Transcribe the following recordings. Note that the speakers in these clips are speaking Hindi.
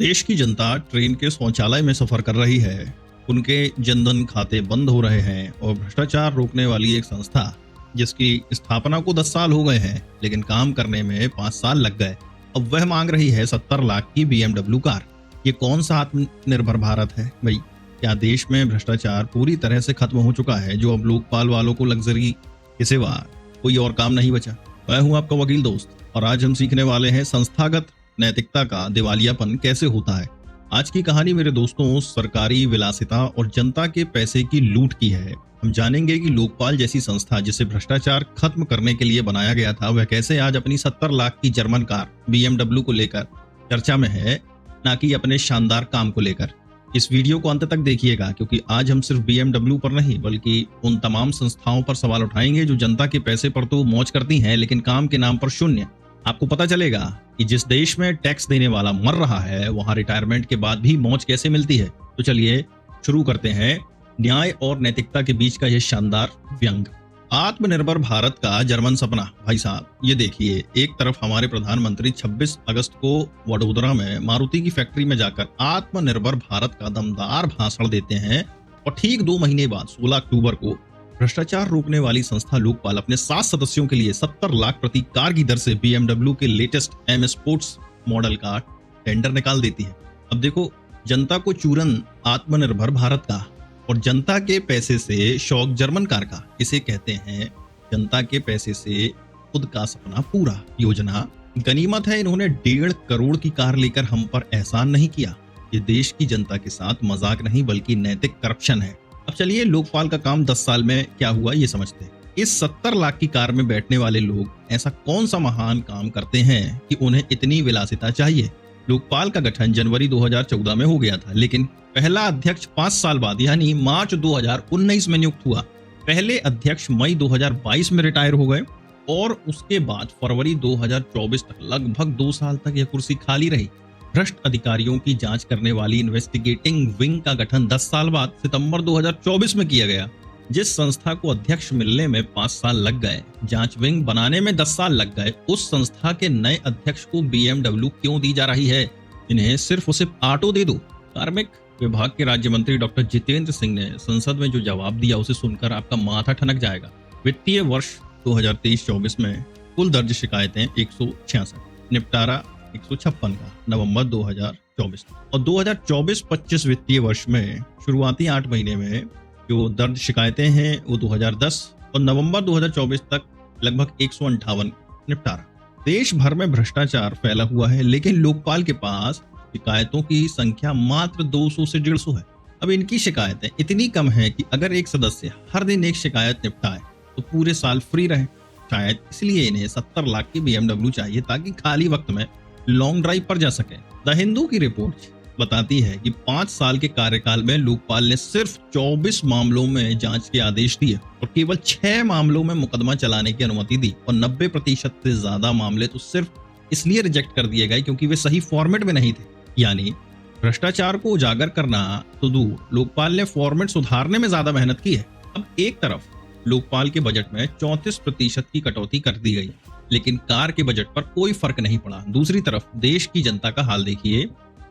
देश की जनता ट्रेन के शौचालय में सफर कर रही है, उनके जनधन खाते बंद हो रहे हैं और भ्रष्टाचार रोकने वाली एक संस्था जिसकी स्थापना को 10 साल हो गए हैं लेकिन काम करने में 5 साल लग गए, अब वह मांग रही है 70 लाख की BMW कार। ये कौन सा आत्मनिर्भर भारत है भाई? क्या देश में भ्रष्टाचार पूरी तरह से खत्म हो चुका है जो अब लोकपाल वालों को लग्जरी के सिवा कोई और काम नहीं बचा? मैं हूं आपका वकील दोस्त और आज हम सीखने वाले हैं संस्थागत नैतिकता का दिवालियापन कैसे होता है। आज की कहानी मेरे दोस्तों सरकारी विलासिता और जनता के पैसे की लूट की है। हम जानेंगे कि लोकपाल जैसी संस्था जिसे भ्रष्टाचार खत्म करने के लिए बनाया गया था वह कैसे आज अपनी 70 लाख की जर्मन कार BMW को लेकर चर्चा में है, ना कि अपने शानदार काम को लेकर। इस वीडियो को अंत तक देखिएगा क्योंकि आज हम सिर्फ BMW पर नहीं बल्कि उन तमाम संस्थाओं पर सवाल उठाएंगे जो जनता के पैसे पर तो मौज करती हैं लेकिन काम के नाम पर शून्य। आपको पता चलेगा कि जिस देश में टैक्स देने वाला मर रहा है वहां रिटायरमेंट के बाद भी मौज कैसे मिलती है। तो चलिए शुरू करते हैं न्याय और नैतिकता के बीच का यह शानदार व्यंग। आत्मनिर्भर भारत का जर्मन सपना। भाई साहब ये देखिए, एक तरफ हमारे प्रधानमंत्री 26 अगस्त को वडोदरा में मारुति की फैक्ट्री में जाकर आत्मनिर्भर भारत का दमदार भाषण देते हैं और ठीक 2 महीने बाद 16 अक्टूबर को भ्रष्टाचार रोकने वाली संस्था लोकपाल अपने 7 सदस्यों के लिए 70 लाख प्रति कार की दर से BMW के लेटेस्ट M स्पोर्ट्स मॉडल का टेंडर निकाल देती है। अब देखो, जनता को चूरन आत्मनिर्भर भारत का और जनता के पैसे से शौक जर्मन कार का। इसे कहते हैं जनता के पैसे से खुद का सपना पूरा योजना। गनीमत है इन्होंने 1.5 करोड़ की कार लेकर हम पर एहसान नहीं किया। ये देश की जनता के साथ मजाक नहीं बल्कि नैतिक करप्शन है। अब चलिए लोकपाल का काम 10 साल में क्या हुआ ये समझते हैं। इस 70 लाख की कार में बैठने वाले लोग ऐसा कौन सा महान काम करते हैं कि उन्हें इतनी विलासिता चाहिए? लोकपाल का गठन जनवरी 2014 में हो गया था लेकिन पहला अध्यक्ष 5 साल बाद यानी मार्च 2019 में नियुक्त हुआ। पहले अध्यक्ष मई 2022 में रिटायर हो गए और उसके बाद फरवरी 2024 तक लगभग 2 साल तक यह कुर्सी खाली रही। भ्रष्ट अधिकारियों की जांच करने वाली इन्वेस्टिगेटिंग विंग का गठन 10 साल बाद सितंबर 2024 में किया गया। जिस संस्था को अध्यक्ष मिलने में 5 साल लग गए, जांच विंग बनाने में 10 साल लग गए, उस संस्था के नए अध्यक्ष को BMW क्यों दी जा रही है? इन्हें सिर्फ उसे ऑटो दे दो। कार्मिक विभाग के राज्य मंत्री डॉक्टर जितेंद्र सिंह ने संसद में जो जवाब दिया उसे सुनकर आपका माथा ठनक जाएगा। वित्तीय वर्ष 2023-24 में कुल दर्ज शिकायतें 166, निपटारा 156 का नवंबर 2024 और 2024-25 वित्तीय वर्ष में शुरुआती 8 महीने में जो दर्ज शिकायतें हैं वो 2010 और नवंबर 2024 तक लगभग 158 निपटारा। देश भर में भ्रष्टाचार फैला हुआ है लेकिन लोकपाल के पास शिकायतों की संख्या मात्र 200 से 150 है। अब इनकी शिकायतें इतनी कम है कि अगर एक सदस्य हर दिन एक शिकायत निपटाए तो पूरे साल फ्री रहे। शायद इसलिए इन्हें 70 लाख की BMW चाहिए ताकि खाली वक्त में लॉन्ग ड्राइव पर जा सके। द हिंदू की रिपोर्ट बताती है कि 5 साल के कार्यकाल में लोकपाल ने सिर्फ 24 मामलों में जांच के आदेश दिए और केवल 6 मामलों में मुकदमा चलाने की अनुमति दी और 90% से ज्यादा मामले तो सिर्फ इसलिए रिजेक्ट कर दिए गए क्योंकि वे सही फॉर्मेट में नहीं थे। यानी भ्रष्टाचार को उजागर करना तो दूर, लोकपाल ने फॉर्मेट सुधारने में ज्यादा मेहनत की है। अब एक तरफ लोकपाल के बजट में 34% की कटौती कर दी गई लेकिन कार के बजट पर कोई फर्क नहीं पड़ा। दूसरी तरफ देश की जनता का हाल देखिए।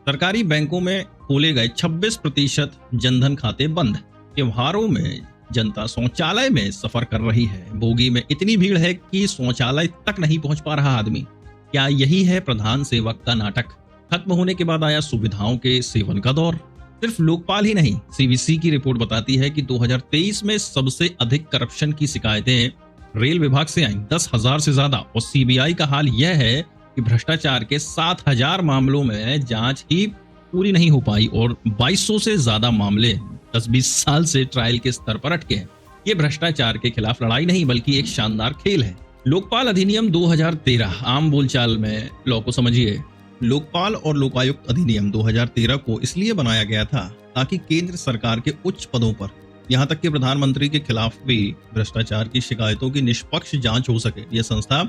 सरकारी बैंकों में खोले गए 26% जनधन खाते बंद। त्योहारों में जनता शौचालय में सफर कर रही है। बोगी में इतनी भीड़ है कि शौचालय तक नहीं पहुंच पा रहा आदमी। क्या यही है प्रधान सेवक का नाटक? खत्म होने के बाद आया सुविधाओं के सेवन का दौर। सिर्फ लोकपाल ही नहीं, CVC की रिपोर्ट बताती है कि 2023 में सबसे अधिक करप्शन की शिकायतें रेल विभाग से आई, 10,000 से ज्यादा। और CBI का हाल यह है कि भ्रष्टाचार के 7,000 मामलों में जांच ही पूरी नहीं हो पाई और 2200 से ज्यादा मामले 10-20 साल से ट्रायल के स्तर पर अटके हैं। ये भ्रष्टाचार के खिलाफ लड़ाई नहीं बल्कि एक शानदार खेल है। लोकपाल अधिनियम 2013, आम बोलचाल में लॉ को समझिए। लोकपाल और लोकायुक्त अधिनियम 2013 को इसलिए बनाया गया था ताकि केंद्र सरकार के उच्च पदों पर यहाँ तक कि प्रधानमंत्री के खिलाफ भी भ्रष्टाचार की शिकायतों की निष्पक्ष जांच हो सके। यह संस्था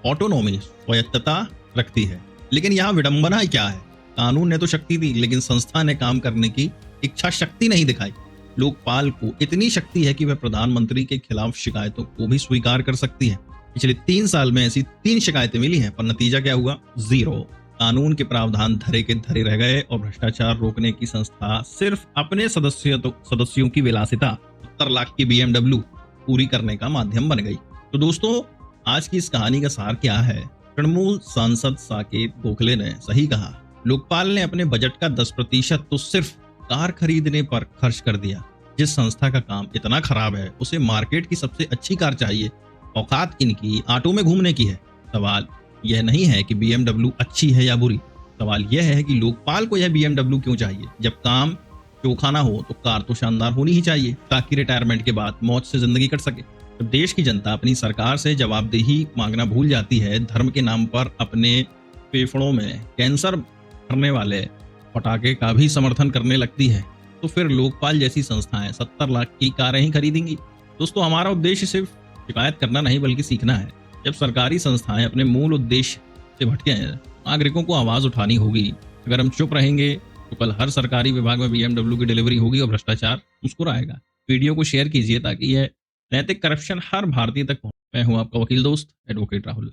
ऑटोनॉमी, स्वायत्तता रखती है। लेकिन यहाँ विडंबना क्या है? कानून ने तो शक्ति दी लेकिन संस्था ने काम करने की इच्छा शक्ति नहीं दिखाई। लोकपाल को इतनी शक्ति है कि वह प्रधानमंत्री के खिलाफ शिकायतों को भी स्वीकार कर सकती है। पिछले 3 साल में ऐसी 3 शिकायतें मिली हैं पर नतीजा क्या हुआ? 0। कानून के प्रावधान धरे के धरे रह गए और भ्रष्टाचार रोकने की संस्था सिर्फ अपने सदस्यों की विलासिता 70 लाख की BMW पूरी करने का माध्यम बन गई। तो दोस्तों, आज की इस कहानी का सार क्या है? तृणमूल सांसद साकेत गोखले ने सही कहा। लोकपाल ने अपने बजट का 10% तो सिर्फ कार खरीदने पर खर्च कर दिया। जिस संस्था का काम इतना खराब है उसे मार्केट की सबसे अच्छी कार चाहिए, औकात इनकी ऑटो में घूमने की है। सवाल यह नहीं है कि BMW अच्छी है या बुरी, सवाल यह है कि लोकपाल को यह BMW क्यों चाहिए। जब काम चोखा ना हो तो कार तो शानदार होनी ही चाहिए, ताकि रिटायरमेंट के बाद मौज से जिंदगी कट सके। तो देश की जनता अपनी सरकार से जवाबदेही मांगना भूल जाती है, धर्म के नाम पर अपने फेफड़ों में कैंसर भरने वाले पटाखे का भी समर्थन करने लगती है, तो फिर लोकपाल जैसी संस्थाएं 70 लाख की कारें ही खरीदेंगी। दोस्तों, हमारा उद्देश्य सिर्फ शिकायत करना नहीं बल्कि सीखना है। जब सरकारी संस्थाएं अपने मूल उद्देश्य से भटके हैं, नागरिकों को आवाज उठानी होगी। अगर हम चुप रहेंगे तो कल हर सरकारी विभाग में BMW की डिलीवरी होगी और भ्रष्टाचार मुस्कुराएगा। वीडियो को शेयर कीजिए ताकि यह नैतिक करप्शन हर भारतीय तक पहुंचे। मैं हूं आपका वकील दोस्त एडवोकेट राहुल।